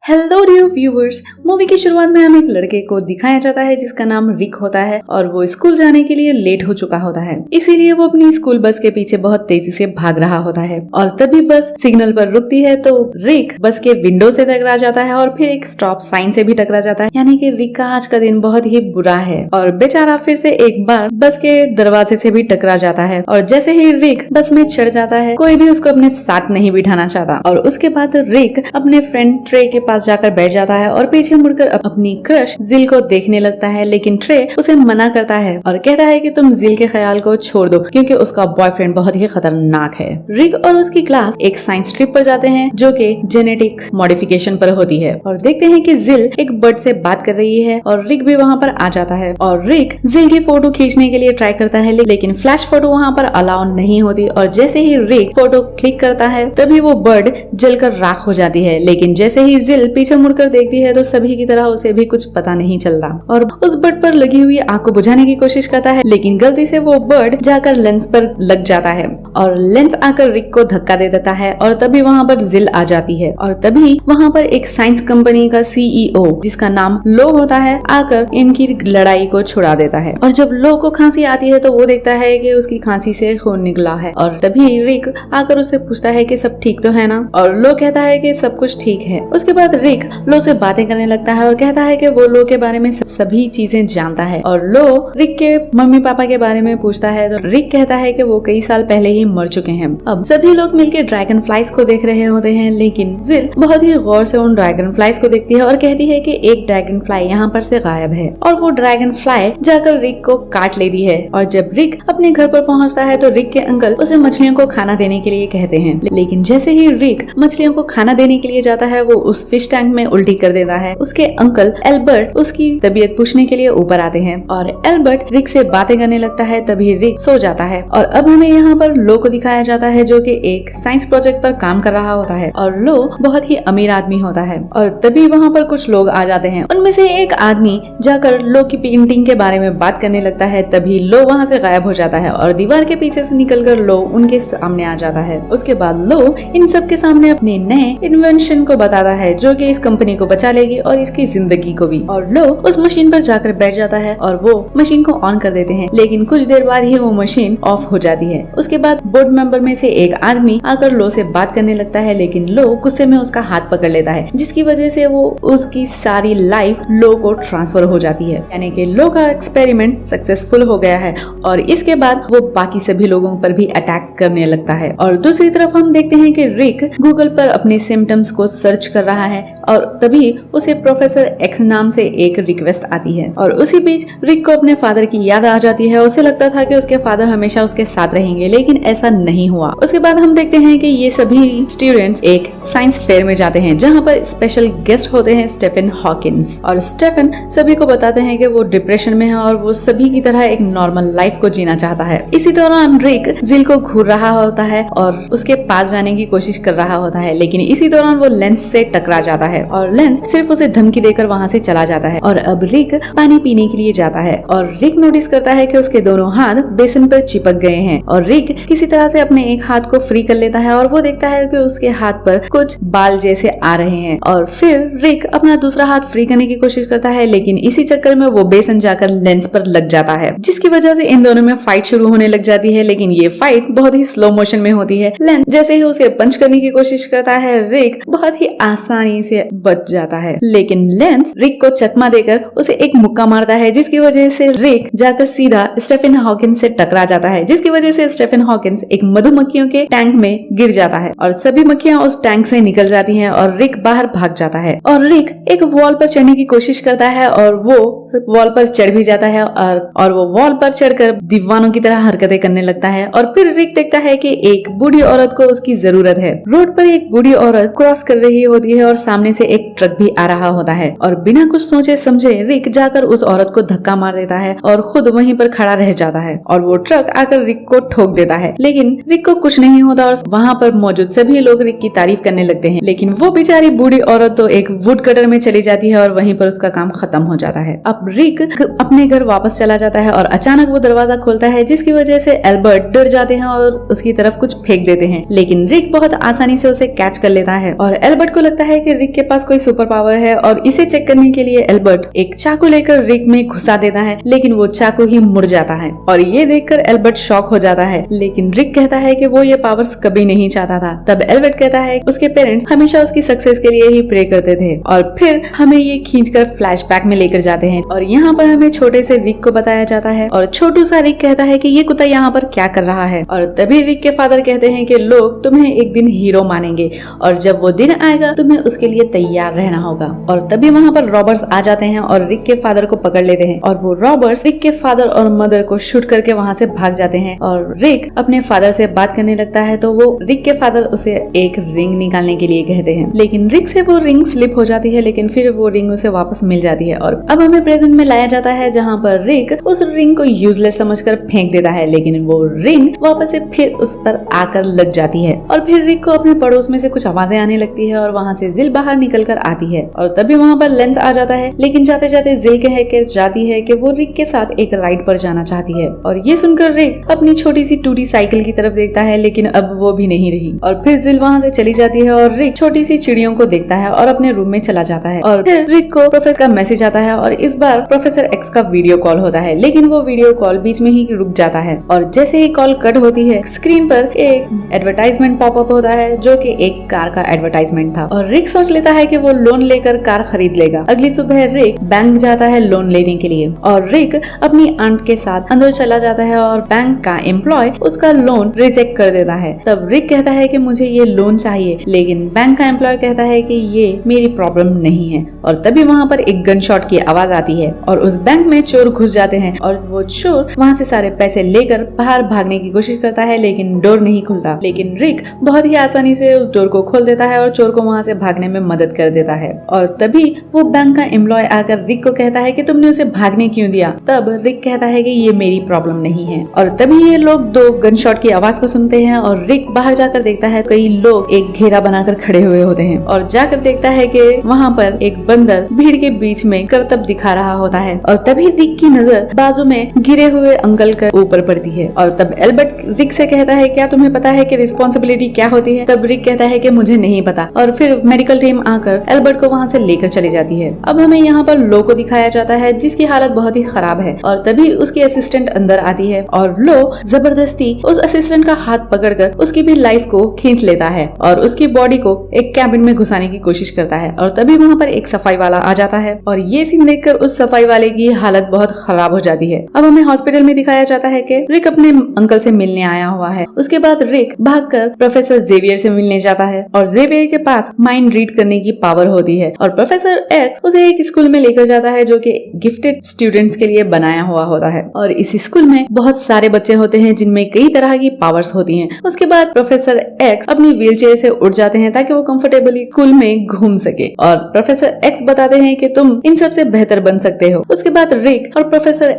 Hello dear viewers, movie की शुरुआत में हमें एक लड़के को दिखाया जाता है जिसका नाम रिक होता है और वो स्कूल जाने के लिए लेट हो चुका होता है। इसीलिए वो अपनी स्कूल बस के पीछे बहुत तेजी से भाग रहा होता है और तभी बस सिग्नल पर रुकती है तो रिक बस के विंडो से टकरा जाता है और फिर एक स्टॉप साइन से भी टकरा जाता है। यानी कि रिक का आज का दिन बहुत ही बुरा है और बेचारा फिर से एक बार बस के दरवाजे से भी टकरा जाता है। और जैसे ही रिक बस में चढ़ जाता है कोई भी उसको अपने साथ नहीं बिठाना चाहता और उसके बाद रिक अपने फ्रेंड ट्रे के पास जाकर बैठ जाता है और पीछे मुड़कर अपनी क्रश जिल को देखने लगता है, लेकिन ट्रे उसे मना करता है और कहता है कि तुम जिल के ख्याल को छोड़ दो क्योंकि उसका बॉयफ्रेंड बहुत ही खतरनाक है। रिक और उसकी क्लास एक साइंस ट्रिप पर जाते हैं जो कि जेनेटिक्स मॉडिफिकेशन पर होती है और देखते हैं कि जिल एक बर्ड से बात कर रही है और रिक भी वहाँ पर आ जाता है और रिक जिल की फोटो खींचने के लिए ट्राई करता है लेकिन फ्लैश फोटो वहाँ पर अलाउ नहीं होती और जैसे ही रिक फोटो क्लिक करता है तभी वो बर्ड जलकर राख हो जाती है। लेकिन जैसे ही जिल पीछे मुड़कर देखती है तो सभी की तरह उसे भी कुछ पता नहीं चलता और उस बर्ड पर लगी हुई आग को बुझाने की कोशिश करता है लेकिन गलती से वो बर्ड जाकर लेंस पर लग जाता है और लेंस आकर रिक को धक्का दे देता है और तभी वहाँ पर जिल आ जाती है और तभी वहाँ पर एक साइंस कंपनी का सीईओ जिसका नाम लो होता है आकर इनकी लड़ाई को छुड़ा देता है। और जब लो को खांसी आती है तो वो देखता है कि उसकी खांसी से खून निकला है और तभी रिक आकर उससे पूछता है कि सब ठीक तो है ना और लो कहता है कि सब कुछ ठीक है। उसके बाद रिक लो से बातें करने लगता है और कहता है कि वो लो के बारे में सभी चीजें जानता है और लो रिक के मम्मी पापा के बारे में पूछता है तो रिक कहता है कि वो कई साल पहले ही मर चुके हैं। अब सभी लोग मिलकर ड्रैगन फ्लाइज को देख रहे होते हैं लेकिन जिल बहुत ही गौर से उन ड्रैगन फ्लाइज को देखती है और कहती है कि एक ड्रैगन फ्लाई यहाँ पर से गायब है और वो ड्रैगन फ्लाई जाकर रिक को काट लेती है। और जब रिक अपने घर पर पहुँचता है तो रिक के अंकल उसे मछलियों को खाना देने के लिए कहते हैं लेकिन जैसे ही रिक मछलियों को खाना देने के लिए जाता है वो उस फिश टैंक में उल्टी कर देता है। उसके अंकल एल्बर्ट उसकी तबीयत पूछने के लिए ऊपर आते हैं और एल्बर्ट रिक से बातें करने लगता है तभी रिक सो जाता है। और अब हमें यहाँ पर लो को दिखाया जाता है जो कि एक साइंस प्रोजेक्ट पर काम कर रहा होता है और लो बहुत ही अमीर आदमी होता है और तभी वहाँ पर कुछ लोग आ जाते हैं। उनमें से एक आदमी जाकर लो की पेंटिंग के बारे में बात करने लगता है तभी लो वहाँ से गायब हो जाता है और दीवार के पीछे से निकलकर लो उनके सामने आ जाता है। उसके बाद लो इन सब के सामने अपने नए इन्वेंशन को बताता है जो कि इस कंपनी को बचा लेगी और इसकी जिंदगी को भी। और लो उस मशीन पर जाकर बैठ जाता है और वो मशीन को ऑन कर देते हैं लेकिन कुछ देर बाद ही वो मशीन ऑफ हो जाती है। उसके बाद बोर्ड मेंबर में से एक आदमी आकर लो से बात करने लगता है लेकिन लो गुस्से में उसका हाथ पकड़ लेता है जिसकी वजह से वो उसकी सारी लाइफ लो को ट्रांसफर हो जाती है। यानी कि लो का एक्सपेरिमेंट सक्सेसफुल हो गया है और इसके बाद वो बाकी सभी लोगों पर भी अटैक करने लगता है। और दूसरी तरफ हम देखते हैं कि रिक गूगल पर अपने सिम्टम्स को सर्च कर रहा है और तभी उसे प्रोफेसर एक्स नाम से एक रिक्वेस्ट आती है और उसी बीच रिक को अपने फादर की याद आ जाती है। उसे लगता था कि उसके फादर हमेशा उसके साथ रहेंगे लेकिन ऐसा नहीं हुआ। उसके बाद हम देखते हैं कि ये सभी स्टूडेंट्स एक साइंस फेयर में जाते हैं जहाँ पर स्पेशल गेस्ट होते हैं स्टीफन हॉकिंस और स्टीफन सभी को बताते हैं कि वो डिप्रेशन में है और वो सभी की तरह एक नॉर्मल लाइफ को जीना चाहता है। इसी दौरान रिक जिल को घूर रहा होता है और उसके पास जाने की कोशिश कर रहा होता है लेकिन इसी दौरान वो लेंस से टकरा जाता है और लेंस सिर्फ उसे धमकी देकर वहाँ से चला जाता है। और अब रिक पानी पीने के लिए जाता है और रिक नोटिस करता है कि उसके दोनों हाथ बेसिन पर चिपक गए हैं और रिक किसी तरह से अपने एक हाथ को फ्री कर लेता है और वो देखता है कि उसके हाथ पर कुछ बाल जैसे आ रहे हैं और फिर रिक अपना दूसरा हाथ फ्री करने की कोशिश करता है लेकिन इसी चक्कर में वो बेसन जाकर लेंस पर लग जाता है जिसकी वजह से इन दोनों में फाइट शुरू होने लग जाती है लेकिन ये फाइट बहुत ही स्लो मोशन में होती है। लेंस जैसे ही उसे पंच करने की कोशिश करता है रिक बहुत ही आसानी से बच जाता है लेकिन लेंस रिक को चकमा देकर उसे एक मुक्का मारता है जिसकी वजह से रिक जाकर सीधा स्टीफन हॉकिंस से टकरा जाता है जिसकी वजह से स्टीफन हॉकिंस एक मधुमक्खियों के टैंक में गिर जाता है और सभी मक्खियां उस टैंक से निकल जाती हैं और रिक बाहर भाग जाता है और रिक एक वॉल पर चढ़ने की कोशिश करता है और वो वॉल पर चढ़ भी जाता है और वो वॉल पर चढ़कर दीवानों की तरह हरकतें करने लगता है और फिर रिक देखता है कि एक बूढ़ी औरत को उसकी जरूरत है। रोड पर एक बूढ़ी औरत क्रॉस कर रही होती है और सामने से एक ट्रक भी आ रहा होता है और बिना कुछ सोचे समझे रिक जाकर उस औरत को धक्का मार देता है और खुद वहीं पर खड़ा रह जाता है और वो ट्रक आकर रिक को ठोक देता है लेकिन रिक को कुछ नहीं होता और वहाँ पर मौजूद सभी लोग रिक की तारीफ करने लगते हैं लेकिन वो बेचारी बूढ़ी औरत तो एक वुड कटर में चली जाती है और वहीं पर उसका काम खत्म हो जाता है। अब रिक अपने घर वापस चला जाता है और अचानक वो दरवाजा खोलता है जिसकी वजह से एल्बर्ट डर जाते हैं और उसकी तरफ कुछ फेंक देते हैं लेकिन रिक बहुत आसानी से उसे कैच कर लेता है और एल्बर्ट को लगता है कि रिक के पास कोई सुपर पावर है और इसे चेक करने के लिए एल्बर्ट एक चाकू लेकर रिक में घुसा देता है, लेकिन वो चाकू ही मुड़ जाता है और ये देखकर एल्बर्ट शॉक हो जाता है। लेकिन रिक कहता है कि वो ये पावर्स कभी नहीं चाहता था। तब एल्बर्ट कहता है उसके पेरेंट्स हमेशा उसकी सक्सेस के लिए ही प्रे करते थे और फिर हमें ये खींचकर फ्लैशबैक में लेकर जाते हैं और यहाँ पर हमें छोटे से रिक को बताया जाता है और छोटू सा रिक कहता है कि ये कुत्ता यहाँ पर क्या कर रहा है। और तभी रिक के फादर कहते हैं कि लोग तुम्हें एक दिन हीरो मानेंगे और जब वो दिन आएगा तुम्हें उसके लिए तैयार रहना होगा। और तभी वहाँ पर रॉबर्स आ जाते हैं और रिक के फादर को पकड़ लेते हैं और वो रॉबर्स रिक के फादर और मदर को शूट करके वहाँ से भाग जाते हैं और रिक अपने फादर से बात करने लगता है तो वो रिक के फादर उसे एक रिंग निकालने के लिए कहते हैं, लेकिन रिक से वो रिंग स्लिप हो जाती है, लेकिन फिर वो रिंग उसे वापस मिल जाती है। और अब हमें प्रेजेंट में लाया जाता है जहाँ पर रिक उस रिंग को यूजलेस समझकर फेंक देता है, लेकिन वो रिंग वापस से फिर उस पर आकर लग जाती है और फिर रिक को अपने पड़ोस में से कुछ आवाजें आने लगती है और वहाँ से जिल बाहर निकल कर आती है और तभी वहाँ पर लेंस आ जाता है, लेकिन जाते जाते जिल कह के जाती है कि वो रिक के साथ एक राइड पर जाना चाहती है। और ये सुनकर रिक अपनी छोटी सी टूटी साइकिल की तरफ देखता है, लेकिन अब वो भी नहीं रही और फिर जिल वहाँ से चली जाती है और रिक छोटी सी चिड़ियों को देखता है और अपने रूम में चला जाता है। और फिर रिक को प्रोफेसर का मैसेज आता है और इस बार प्रोफेसर एक्स का वीडियो कॉल होता है, लेकिन वो वीडियो कॉल बीच में ही रुक जाता है और जैसे ही कॉल कट होती है स्क्रीन पर एक एडवर्टाइजमेंट पॉपअप होता है जो कि एक कार का एडवर्टाइजमेंट था और रिक सोच लेता है कि वो लोन लेकर कार खरीद लेगा। अगली सुबह रिक बैंक जाता है लोन लेने के लिए और रिक अपनी आंट के साथ अंदर चला जाता है और बैंक का एम्प्लॉय उसका लोन रिजेक्ट कर देता है। तब रिक कहता है कि मुझे ये लोन चाहिए, लेकिन बैंक का एम्प्लॉय कहता है कि ये मेरी प्रॉब्लम नहीं है। और तभी वहाँ पर एक गन शॉट की आवाज आती है और उस बैंक में चोर घुस जाते हैं और वो चोर वहाँ से सारे पैसे लेकर बाहर भागने की कोशिश करता है, लेकिन डोर नहीं खुलता। लेकिन रिक बहुत ही आसानी से उस डोर को खोल देता है और चोर को वहाँ से भागने में मदद कर देता है। और तभी वो बैंक का एम्प्लॉय आकर रिक को कहता है कि तुमने उसे भागने क्यों दिया। तब रिक कहता है कि ये मेरी प्रॉब्लम नहीं है। और तभी ये लोग दो गन शॉट की आवाज को सुनते हैं और रिक बाहर जाकर देखता है कई लोग एक घेरा बनाकर खड़े हुए होते हैं और जाकर देखता है कि वहाँ पर एक बंदर भीड़ के बीच में करतब दिखा रहा होता है। और तभी रिक की नजर बाजू में गिरे हुए अंकल के ऊपर पड़ती है और तब एल्बर्ट रिक से कहता है क्या तुम्हें पता है कि रिस्पॉन्सिबिलिटी क्या होती है। तब रिक कहता है कि मुझे नहीं पता और फिर मेडिकल टीम आकर एल्बर्ट को वहाँ से लेकर चली जाती है। अब हमें यहाँ पर लो को दिखाया जाता है जिसकी हालत बहुत ही खराब है और तभी उसकी असिस्टेंट अंदर आती है और लो जबरदस्ती उस असिस्टेंट का हाथ पकड़कर उसकी भी लाइफ को खींच लेता है और उसकी बॉडी को एक कैबिन में घुसाने की कोशिश करता है। और तभी वहाँ पर एक सफाई वाला आ जाता है और ये सीन देखकर उस सफाई वाले की हालत बहुत खराब हो जाती है। अब हमें हॉस्पिटल में दिखाया जाता है कि रिक अपने अंकल से मिलने आया हुआ है। उसके बाद रिक भागकर प्रोफेसर जेवियर से मिलने जाता है और जेवियर के पास माइंड रीड करने की पावर होती है और प्रोफेसर एक्स उसे एक स्कूल में लेकर जाता है जो कि गिफ्टेड स्टूडेंट्स के लिए बनाया हुआ होता है और इस स्कूल में बहुत सारे बच्चे होते हैं जिनमें कई तरह की पावर्स होती हैं। उसके बाद प्रोफेसर एक्स अपनी व्हीलचेयर से उठ जाते हैं ताकि वो कंफर्टेबली स्कूल में घूम सके और प्रोफेसर एक्स बताते हैं कि तुम इन सब से बेहतर बन सकते हो। उसके बाद रिक और प्रोफेसर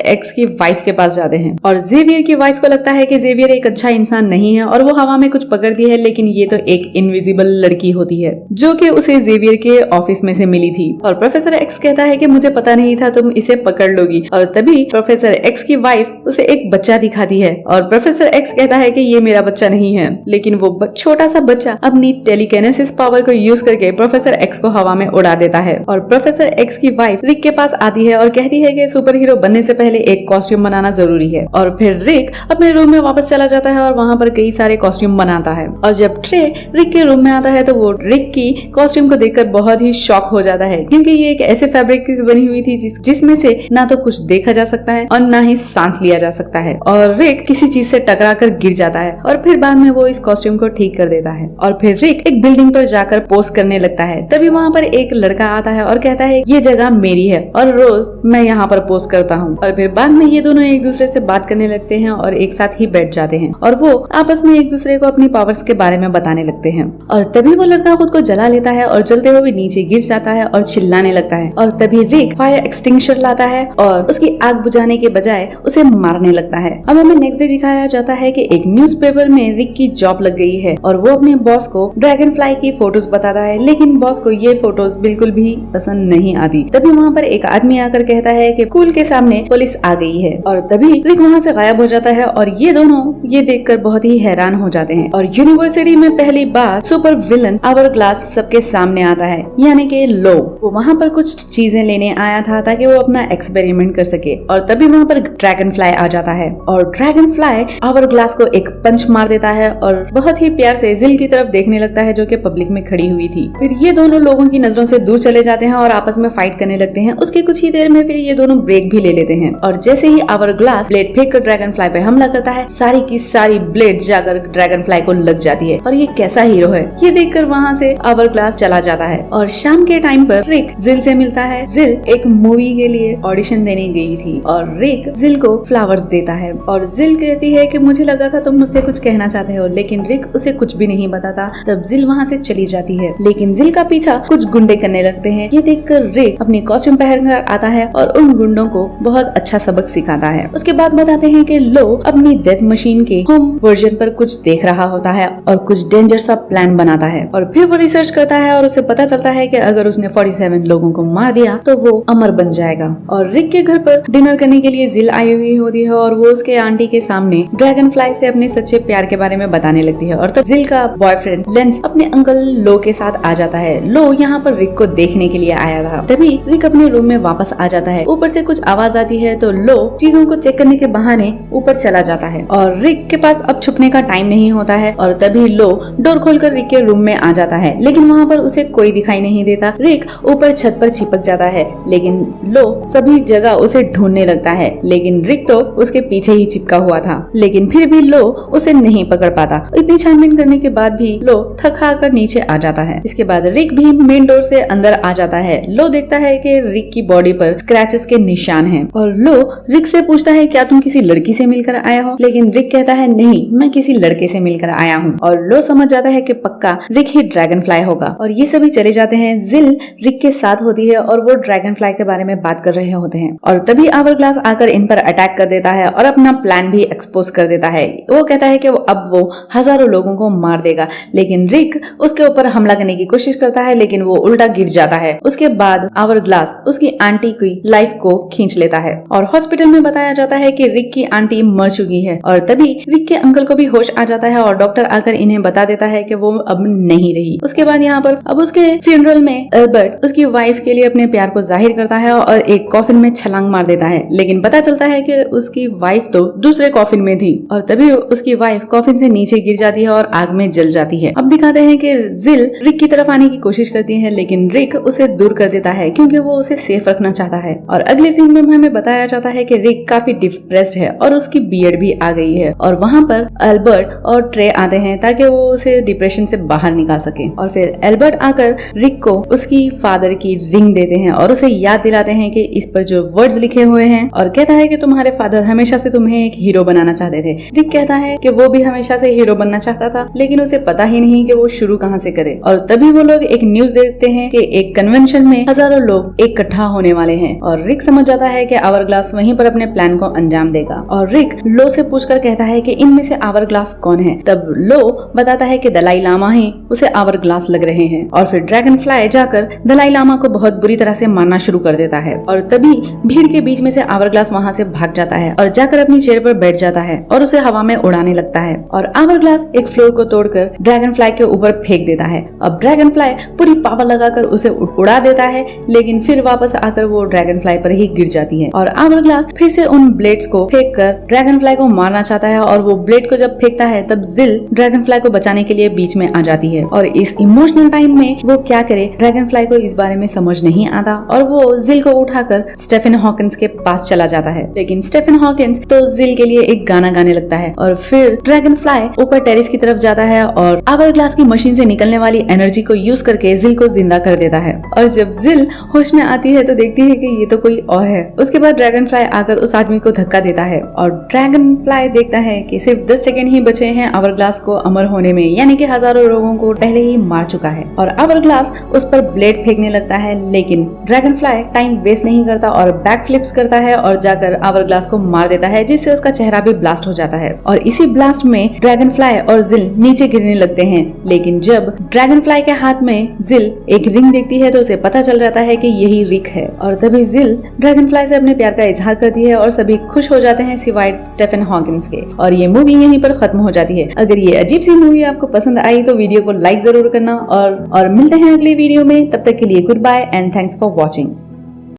एक्स की वाइफ के पास जाते हैं और जेवियर की वाइफ को लगता है कि जेवियर एक अच्छा इंसान नहीं है और वो हवा में कुछ पकड़ती है, लेकिन ये तो एक इनविजिबल लड़की होती है जो कि उसे जेवियर के ऑफिस में से मिली थी। और प्रोफेसर एक्स कहता है कि मुझे पता नहीं था तुम इसे पकड़ लोगी। और तभी प्रोफेसर एक्स की वाइफ उसे एक बच्चा दिखाती है और प्रोफेसर एक्स कहता है कि ये मेरा बच्चा नहीं है, लेकिन वो छोटा सा बच्चा अपनी टेलीकिनेसिस पावर को यूज करके प्रोफेसर एक्स को हवा में उड़ा देता है। और प्रोफेसर एक्स की वाइफ रिक के पास आती है और कहती है कि सुपर हीरो बनने से पहले एक कॉस्ट्यूम बनाना जरूरी है। और फिर रिक अपने रूम में वापस चला जाता है और वहाँ पर कई सारे कॉस्ट्यूम बनाता है। और जब ट्रे रिक के रूम में आता है तो वो रिक की कॉस्ट्यूम को देखकर बहुत ही शॉक हो जाता है, क्योंकि ये एक ऐसे फैब्रिक की बनी हुई थी जिसमें से ना तो कुछ देखा जा सकता है और ना ही सांस लिया जा सकता है। और रिक किसी चीज से टकरा कर गिर जाता है और फिर बाद में वो इस कॉस्ट्यूम को ठीक कर देता है। और फिर रिक एक बिल्डिंग पर जाकर पोस्ट करने लगता है। तभी वहाँ पर एक लड़का आता है और कहता है ये जगह मेरी है और रोज मैं यहाँ पर पोस्ट करता हूँ। और फिर बाद में ये दोनों एक दूसरे से बात करने लगते हैं और एक साथ ही बैठ जाते हैं और वो आपस में एक दूसरे को अपनी पावर्स के बारे में बताने लगते हैं। और तभी वो लड़का खुद को जला लेता है और जलते हुए नीचे गिर जाता है और चिल्लाने लगता है। और तभी रिक फायर एक्सटिंग्विशर लाता है और उसकी आग बुझाने के बजाय उसे मारने लगता है। अब हमें नेक्स्ट डे दिखाया जाता है कि एक न्यूज़पेपर में रिक की जॉब लग गई है और वो अपने बॉस को ड्रैगन फ्लाई की फोटोज बताता है, लेकिन बॉस को ये फोटोज बिल्कुल भी पसंद नहीं आती। तभी वहाँ पर एक आदमी आकर कहता है कि स्कूल के सामने पुलिस आ गई है और तभी रिक वहाँ से गायब हो जाता है और ये दोनों ये देखकर बहुत ही हैरान हो जाते हैं। और यूनिवर्सिटी में पहली बार सुपर विलन आवर ग्लास सबके सामने आता है, यानी कि लो वो वहाँ पर कुछ चीजें लेने आया था ताकि वो अपना एक्सपेरिमेंट कर सके। और तभी वहाँ पर ड्रैगन फ्लाई आ जाता है और ड्रैगन फ्लाई आवर ग्लास को एक पंच मार देता है और बहुत ही प्यार से जिल की तरफ देखने लगता है जो कि पब्लिक में खड़ी हुई थी। फिर ये दोनों लोगों की नजरों से दूर चले जाते हैं और आपस में फाइट करने लगते हैं। उसके कुछ ही देर में फिर ये दोनों ब्रेक भी ले लेते हैं और जैसे ही आवर ग्लास ब्लेड फेंक कर ड्रैगन फ्लाई पे हमला करता है, सारी की सारी ब्लेड जाकर ड्रैगन फ्लाई को लग जाती है। और ये कैसा हीरो है, ये देखकर वहाँ से आवर ग्लास चला जाता है। और शाम के टाइम पर रिक जिल से मिलता है। जिल एक मूवी के लिए ऑडिशन देने गई थी और रिक जिल को फ्लावर्स देता है और जिल कहती है कि मुझे लगा था तुम मुझसे कुछ कहना चाहते हो, लेकिन रिक उसे कुछ भी नहीं बताता। तब जिल वहाँ से चली जाती है, लेकिन जिल का पीछा कुछ गुंडे करने लगते हैं। ये देखकर रिक अपनी कॉस्ट्यूम पहनकर आता है और उन गुंडों को बहुत अच्छा सबक सिखाता है। उसके बाद बताते हैं कि लो अपनी डेथ मशीन के होम वर्जन पर कुछ देख रहा होता है और कुछ डेंजर सा प्लान बनाता है और फिर वो रिसर्च करता है और उसे पता चलता है कि अगर उसने 47 लोगों को मार दिया तो वो अमर बन जाएगा। और रिक के घर पर डिनर करने के लिए जिल आई हुई होती है और वो उसके आंटी के सामने ड्रैगन फ्लाई से अपने सच्चे प्यार के बारे में बताने लगती है। और तब जिल का बॉयफ्रेंड लेंस अपने अंकल लो के साथ आ जाता है। लो यहाँ पर रिक को देखने के लिए आया था। तभी रिक अपने रूम में वापस आ जाता है। ऊपर से कुछ आवाज आती है तो लो चीजों को चेक करने के बहाने ऊपर चला जाता है और रिक के पास अब छुपने का टाइम नहीं होता है। और तभी लो डोर खोलकर रिक के रूम में आ जाता है, लेकिन वहाँ पर उसे कोई दिखाई नहीं देता। रिक ऊपर छत पर चिपक जाता है, लेकिन लो सभी जगह उसे ढूंढने लगता है, लेकिन रिक तो उसके पीछे ही चिपका हुआ था। लेकिन फिर भी लो उसे नहीं पकड़ पाता। इतनी छानबीन करने के बाद भी लो थक हार कर नीचे आ जाता है। इसके बाद रिक भी मेन डोर से अंदर आ जाता है। लो देखता है कि रिक की बॉडी पर स्क्रैचेस के निशान हैं और लो रिक से पूछता है क्या तुम किसी लड़की से मिलकर आया हो, लेकिन रिक कहता है नहीं, मैं किसी लड़के से मिलकर आया हूँ। और लो समझ जाता है कि पक्का रिक ही ड्रैगन फ्लाई होगा। और ये सभी चले जाते हैं। जिल रिक के साथ होती है और वो ड्रैगन फ्लाई के बारे में बात कर रहे होते हैं और तभी आवर ग्लास आकर इन पर अटैक कर देता है और अपना प्लान भी एक्सपोज कर देता है। वो कहता है कि अब वो हजारों लोगों को मार देगा, लेकिन रिक उसके ऊपर हमला करने की कोशिश करता है, लेकिन वो उल्टा गिर जाता है। उसके बाद आवर ग्लास उसकी आंटी की लाइफ को खींच लेता है और हॉस्पिटल में बताया जाता है कि रिक की आंटी मर चुकी है। और तभी रिक के अंकल को भी होश आ जाता है और डॉक्टर आकर इन्हें बता देता है कि वो अब नहीं रही। उसके बाद यहाँ पर अब उसके फ्यूनरल में एल्बर्ट उसकी वाइफ के लिए अपने प्यार को जाहिर करता है और एक कॉफिन में छलांग मार देता है, लेकिन पता चलता है कि उसकी वाइफ तो दूसरे कॉफिन में थी। और तभी उसकी वाइफ कॉफिन से नीचे गिर जाती है और आग में जल जाती है। अब दिखाते हैं कि जिल रिक की तरफ आने की कोशिश करती है, लेकिन रिक उसे दूर कर देता है क्योंकि वो उसे सेफ रखना चाहता है। और अगले सीन में हमें बताया जाता है कि रिक काफी डिप्रेस्ड है और उसकी बियर्ड भी आ गई है और वहाँ पर एल्बर्ट और ट्रे आते हैं ताकि वो उसे डिप्रेशन से बाहर निकाल सके। और फिर एल्बर्ट आकर रिक को उसकी फादर की रिंग देते हैं और उसे याद दिलाते हैं कि इस पर जो वर्ड्स लिखे हुए हैं और कहता है कि तुम्हारे फादर हमेशा से तुम्हें एक हीरो बनाना चाहते थे। रिक कहता है कि वो भी हमेशा से हीरो बनना चाहता था, लेकिन उसे पता ही नहीं कि वो शुरू कहाँ से करे। और तभी वो लोग एक न्यूज देखते हैं कि एक कन्वेंशन में हजारों लोग इकट्ठा होने वाले हैं और रिक समझ जाता है कि आवर ग्लास वहीं पर अपने प्लान को अंजाम देगा। और रिक लो से पूछकर कहता है कि इनमें से आवर ग्लास कौन है। तब लो बताता है कि दलाई लामा ही उसे आवर ग्लास लग रहे हैं। और फिर ड्रैगन फ्लाई जाकर दलाई लामा को बहुत बुरी तरह से मारना शुरू कर देता है और तभी भीड़ के बीच में से आवर ग्लास वहाँ से भाग जाता है और जाकर अपनी चेयर पर बैठ जाता है और उसे हवा में उड़ाने लगता है। और आवर ग्लास एक फ्लोर को तोड़कर ड्रैगन फ्लाई के ऊपर फेंक देता है। अब ड्रैगन फ्लाई पूरी पावर लगाकर उसे उड़ा देता है, लेकिन फिर वापस आकर वो ड्रैगन फ्लाई पर ही गिर जाती है। और आवर ग्लास फिर से उन ब्लेड्स को फेंक कर ड्रैगन फ्लाई को मारना चाहता है और वो ब्लेड को जब फेंकता है तब जिल ड्रैगन फ्लाई को बचाने के लिए बीच में आ जाती है। और इस इमोशनल टाइम में वो क्या करे, ड्रैगन फ्लाई को इस बारे में समझ नहीं आता और वो जिल को उठाकर स्टेफन हॉकिंस के पास चला जाता है। लेकिन स्टेफन हॉकिंस तो जिल के लिए एक गाना गाने लगता है और फिर ड्रैगन फ्लाई ऊपर टेरेस की तरफ जाता है और आवर ग्लास की मशीन से निकलने वाली एनर्जी को यूज करके जिल को जिंदा कर देता है। और जब जिल होश में आती है तो देखती है कि ये तो कोई और है। उसके बाद ड्रैगन फ्लाई आकर उस आदमी को धक्का देता है और ड्रैगन फ्लाई देखता है कि सिर्फ 10 सेकंड ही बचे हैं आवर ग्लास को अमर होने में, यानी कि हजारों लोगों को पहले ही मार चुका है। और आवर ग्लास उस पर ब्लेड फेंकने लगता है, लेकिन ड्रैगन फ्लाई टाइम वेस्ट नहीं करता और बैक फ्लिप्स करता है और जाकर आवर ग्लास को मार देता है, जिससे उसका चेहरा भी ब्लास्ट हो जाता है। और इसी ब्लास्ट में ड्रैगन फ्लाई और जिल नीचे गिरने लगते हैं, लेकिन जब ड्रैगन फ्लाई के हाथ में जिल एक रिंग देखती है तो उसे पता चल जाता है कि यही रिक है। और तभी जिल ड्रैगन फ्लाई से अपने प्यार का इजहार करती है और सभी खुश हो जाते हैं सिवाय स्टेफन हॉकिंस के। और ये मूवी यहीं पर खत्म हो जाती है। अगर ये अजीब सी मूवी आपको पसंद आई तो वीडियो को लाइक जरूर करना और मिलते हैं अगले वीडियो में। तब तक के लिए good bye and thanks for watching.